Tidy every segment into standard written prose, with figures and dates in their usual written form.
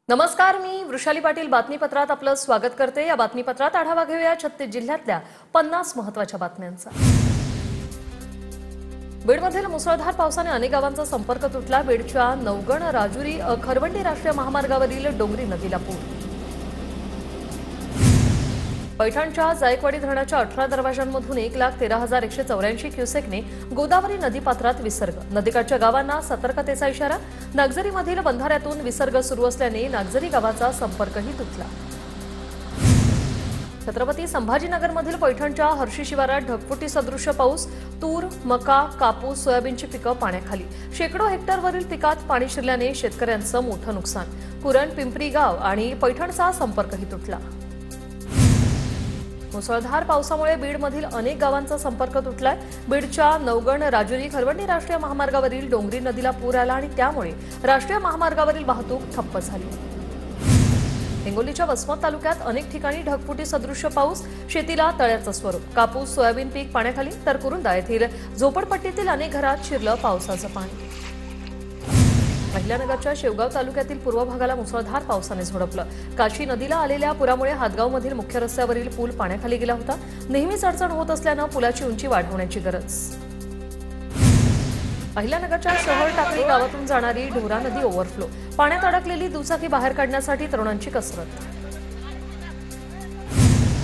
नमस्कार, मी वृषाली पाटील बातमीपत्रात आपलं स्वागत करते। या बातमीपत्रात आढावा घेऊया 36 जिल्ह्यातल्या 50 महत्त्वाच्या बातम्यांचा। बीडमधील मुसळधार पावसाने अनेक गावांचा संपर्क तुटला। बीडच्या नवगण राजुरी खरवंडी राष्ट्रीय महामार्गावरील डोंगरी नदीला पूर। पैठणच्या जायकवाडी धरणाच्या 18 दरवाजांमधून 1,13,184 क्युसेकने गोदावरी नदीपात्रात विसर्ग। नदीकाठच्या गावांना सतर्कतेचा इशारा। नागझरीमधील बंधाऱ्यातून विसर्ग सुरू असल्याने नागझरी गावाचा संपर्कही तुटला। छत्रपती संभाजीनगरमधील पैठणच्या हर्षी शिवारात ढगफुटी सदृश्य पाऊस। तूर, मका, कापूस, सोयाबीनची पिकं पाण्याखाली। शेकडो हेक्टरवरील पिकात पाणी शिरल्याने शेतकऱ्यांचं मोठं नुकसान। कुरण, पिंपरी गाव आणि पैठणचा संपर्कही तुटला। मुसळधार पावसामुळे बीडमधील अनेक गावांचा संपर्क तुटलाय। बीडच्या नवगण राजुरी खरवंडी राष्ट्रीय महामार्गावरील डोंगरी नदीला पूर आला आणि त्यामुळे राष्ट्रीय महामार्गावरील वाहतूक ठप्प झाली। हिंगोलीच्या वसमत तालुक्यात अनेक ठिकाणी ढगफुटी सदृश्य पाऊस। शेतीला तळ्याचं स्वरूप। कापूस, सोयाबीन पीक पाण्याखाली, तर कुरुंदा येथील झोपडपट्टीतील अनेक घरात शिरलं पावसाचं पाणी। अहिल्यानगरच्या शेवगाव तालुक्यातील पूर्व भागाला मुसळधार पावसाने झोडपलं। काशी नदीला आलेल्या पुरामुळे हातगावमधील मुख्य रस्त्यावरील पूल पाण्याखाली गेला होता। नेहमीच अडचण होत असल्यानं पुलाची उंची वाढवण्याची गरज। अहिल्यानगरच्या शहर टाकळी गावातून जाणारी ढोरा नदी ओव्हरफ्लो। पाण्यात अडकलेली दुचाकी बाहेर काढण्यासाठी तरुणांची कसरत।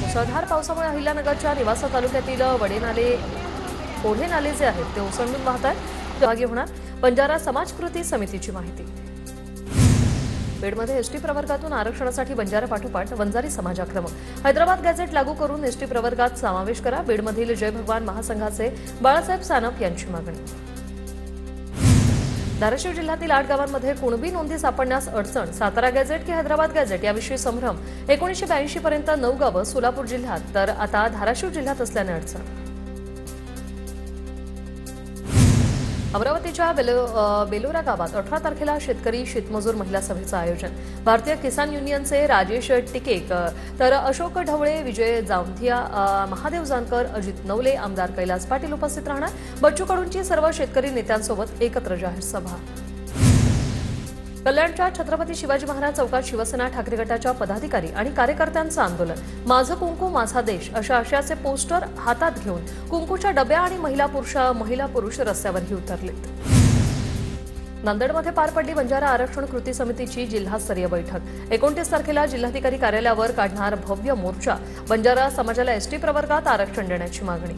मुसळधार पावसामुळे अहिल्यानगरच्या निवासा तालुक्यातील ओढे नाले जे आहेत ते ओसंडून वाहत आहेत। सहभागी होणार बंजारा समाजकृती समितीची माहिती। बीडमध्ये एसटी प्रवर्गातून आरक्षणासाठी बंजारा पाठोपाठ वंजारी समाज आक्रमक। हैदराबाद गॅझेट लागू करून एसटी प्रवर्गात समावेश करा। बीडमधील जय भगवान महासंघाचे बाळासाहेब सानप यांची मागणी। धाराशिव जिल्ह्यातील 8 गावांमध्ये कुणबी नोंदी सापडण्यास अडचण। सातारा गॅझेट की हैदराबाद गॅझेट याविषयी संभ्रम। 1982 पर्यंत 9 गावं सोलापूर जिल्ह्यात तर आता धाराशिव जिल्ह्यात असल्याने अडचण। अमरावतीच्या बेलोरा गावात 18 तारखेला शेतकरी शेतमजूर महिला सभेचं आयोजन। भारतीय किसान युनियनचे राजेश टिकेक, तर अशोक ढवळे, विजय जामथिया, महादेव जानकर, अजित नवले, आमदार कैलास पाटील उपस्थित राहणार। बच्चू कडूंची सर्व शेतकरी नेत्यांसोबत एकत्र जाहीर सभा। कल्याणच्या छत्रपती शिवाजी महाराज चौकात शिवसेना ठाकरे गटाच्या पदाधिकारी आणि कार्यकर्त्यांचं आंदोलन। माझं कुंकू माझा देश अशा आशयाचे पोस्टर हातात घेऊन कुंकूच्या डब्या आणि महिला पुरुष रस्त्यावरही उतरलेत। नांदेडमध्ये पार पडली बंजारा आरक्षण कृती समितीची जिल्हास्तरीय बैठक। 29 तारखेला जिल्हाधिकारी कार्यालयावर काढणार भव्य मोर्चा। बंजारा समाजाला एसटी प्रवर्गात आरक्षण देण्याची मागणी।